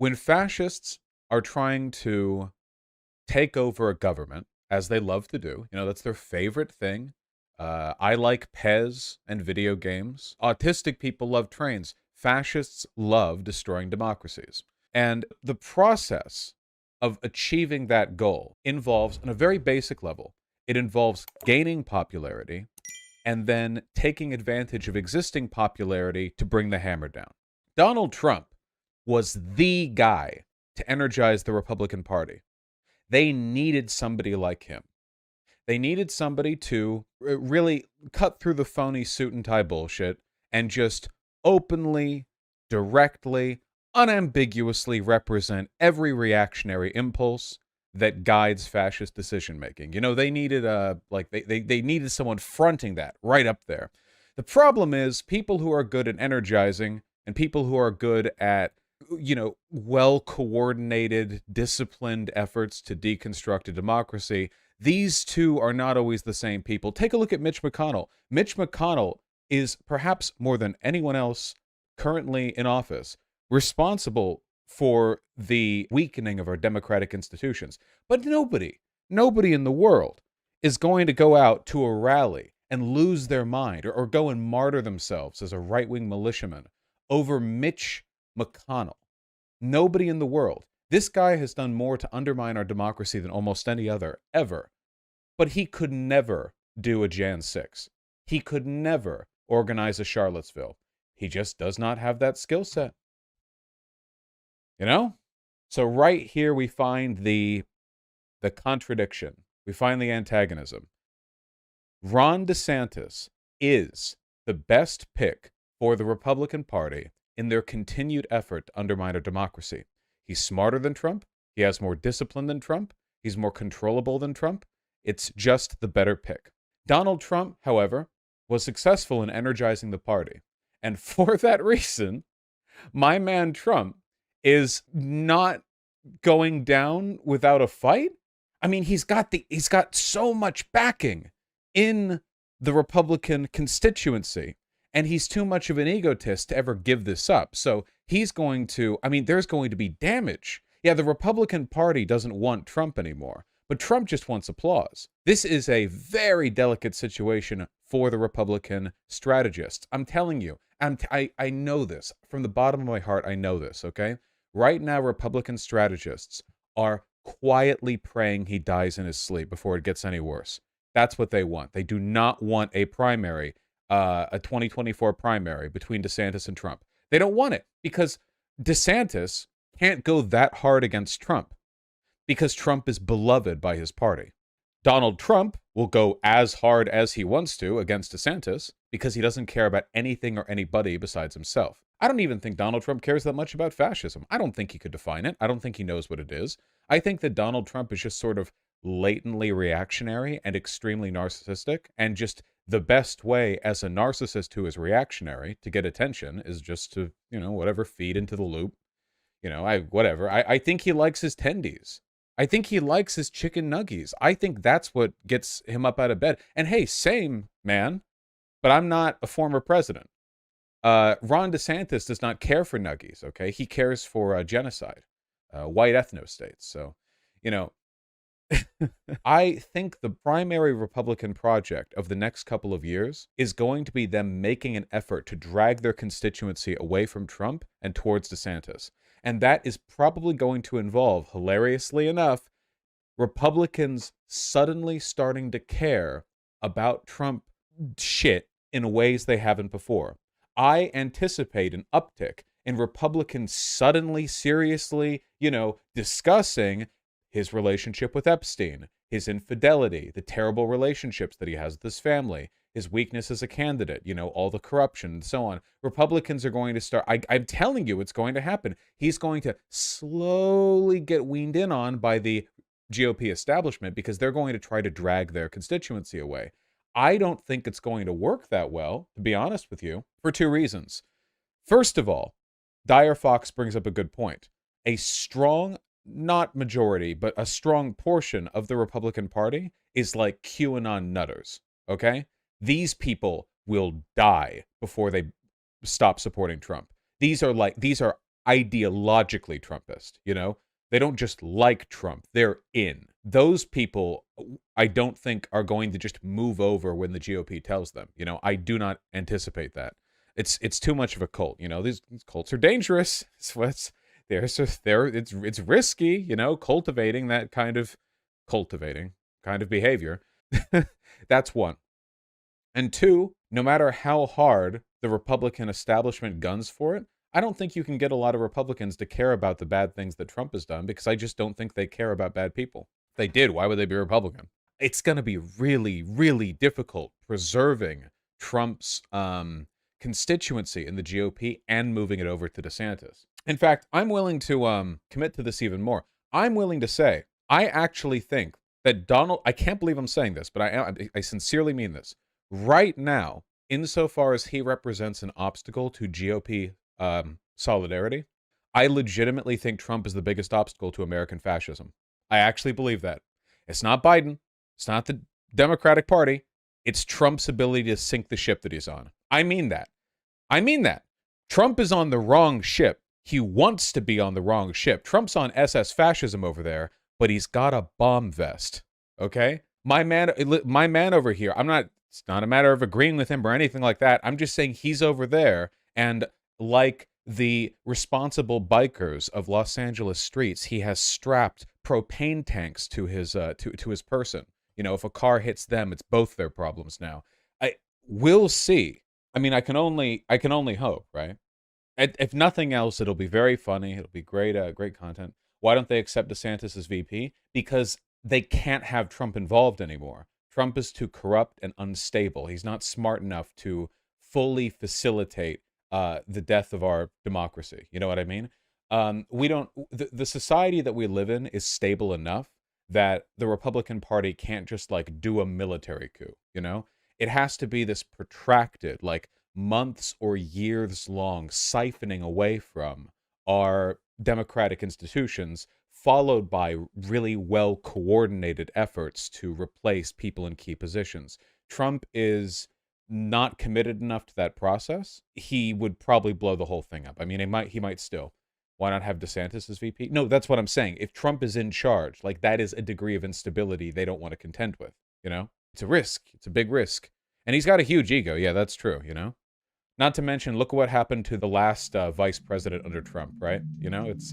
When fascists are trying to take over a government, as they love to do, that's their favorite thing. I like Pez and video games. Autistic people love trains. Fascists love destroying democracies. And the process of achieving that goal involves, on a very basic level, it involves gaining popularity and then taking advantage of existing popularity to bring the hammer down. Donald Trump was the guy to energize the Republican Party. They needed somebody like him. They needed somebody to really cut through the phony suit and tie bullshit and just openly, directly, unambiguously represent every reactionary impulse that guides fascist decision making. They needed they needed someone fronting that right up there. The problem is people who are good at energizing and people who are good at well coordinated, disciplined efforts to deconstruct a democracy, these two are not always the same people. Take a look at Mitch McConnell. Mitch McConnell is perhaps more than anyone else currently in office responsible for the weakening of our democratic institutions. But nobody in the world is going to go out to a rally and lose their mind or go and martyr themselves as a right-wing militiaman over Mitch McConnell. Nobody in the world. This guy has done more to undermine our democracy than almost any other ever. But he could never do a Jan 6. He could never organize a Charlottesville. He just does not have that skill set. So right here we find the contradiction. We find the antagonism. Ron DeSantis is the best pick for the Republican Party in their continued effort to undermine our democracy. He's smarter than Trump. He has more discipline than Trump. He's more controllable than Trump. It's just the better pick. Donald Trump, however, was successful in energizing the party. And for that reason, my man Trump is not going down without a fight. I mean, he's got so much backing in the Republican constituency, and he's too much of an egotist to ever give this up. So there's going to be damage. Yeah, the Republican Party doesn't want Trump anymore, but Trump just wants applause. This is a very delicate situation for the Republican strategists. I'm telling you, I know this. From the bottom of my heart, I know this, okay? Right now, Republican strategists are quietly praying he dies in his sleep before it gets any worse. That's what they want. They do not want a primary, a 2024 primary between DeSantis and Trump. They don't want it because DeSantis can't go that hard against Trump because Trump is beloved by his party. Donald Trump will go as hard as he wants to against DeSantis because he doesn't care about anything or anybody besides himself. I don't even think Donald Trump cares that much about fascism. I don't think he could define it. I don't think he knows what it is. I think that Donald Trump is just sort of latently reactionary and extremely narcissistic, and just the best way as a narcissist who is reactionary to get attention is just to, feed into the loop. I think he likes his tendies. I think he likes his chicken nuggies. I think that's what gets him up out of bed. And hey, same, man, but I'm not a former president. Ron DeSantis does not care for nuggies, okay? He cares for genocide, white ethno-states. So, I think the primary Republican project of the next couple of years is going to be them making an effort to drag their constituency away from Trump and towards DeSantis. And that is probably going to involve, hilariously enough, Republicans suddenly starting to care about Trump shit in ways they haven't before. I anticipate an uptick in Republicans suddenly, seriously, discussing his relationship with Epstein, his infidelity, the terrible relationships that he has with his family, his weakness as a candidate, all the corruption and so on. Republicans are going to start, I'm telling you, it's going to happen. He's going to slowly get weaned in on by the GOP establishment because they're going to try to drag their constituency away. I don't think it's going to work that well, to be honest with you, for two reasons. First of all, Dyer Fox brings up a good point. A strong, not majority, but a strong portion of the Republican Party is like QAnon nutters, okay? These people will die before they stop supporting Trump. These are ideologically Trumpist, you know? They don't just like Trump, they're in. Those people, I don't think, are going to just move over when the GOP tells them. You know, I do not anticipate that. It's too much of a cult. You know, these cults are dangerous. It's risky. You know, cultivating kind of behavior. That's one. And two, no matter how hard the Republican establishment guns for it, I don't think you can get a lot of Republicans to care about the bad things that Trump has done, because I just don't think they care about bad people. If they did, why would they be Republican? It's going to be really, really difficult preserving Trump's constituency in the GOP and moving it over to DeSantis. In fact, I'm willing to commit to this even more. I'm willing to say, I actually think that I can't believe I'm saying this, but I sincerely mean this. Right now, insofar as he represents an obstacle to GOP solidarity, I legitimately think Trump is the biggest obstacle to American fascism. I actually believe that. It's not Biden. It's not the Democratic Party. It's Trump's ability to sink the ship that he's on. I mean that. Trump is on the wrong ship. He wants to be on the wrong ship. Trump's on SS fascism over there, but he's got a bomb vest. Okay? My man over here, it's not a matter of agreeing with him or anything like that. I'm just saying he's over there, and like the responsible bikers of Los Angeles streets, he has strapped propane tanks to his to his person. You know, if a car hits them, it's both their problems now. We'll see. I mean, I can only hope, right? If nothing else, it'll be very funny. It'll be great content. Why don't they accept DeSantis as VP? Because they can't have Trump involved anymore. Trump is too corrupt and unstable. He's not smart enough to fully facilitate the death of our democracy. You know what I mean? The society that we live in is stable enough that the Republican Party can't just like do a military coup, you know? It has to be this protracted, like months or years long siphoning away from our democratic institutions, followed by really well coordinated efforts to replace people in key positions. Trump is not committed enough to that process. He would probably blow the whole thing up. I mean, he might still. Why not have DeSantis as VP? No, that's what I'm saying. If Trump is in charge, like, that is a degree of instability they don't want to contend with, you know? It's a risk. It's a big risk. And he's got a huge ego. Yeah, that's true, you know? Not to mention, look what happened to the last vice president under Trump, right? You know, it's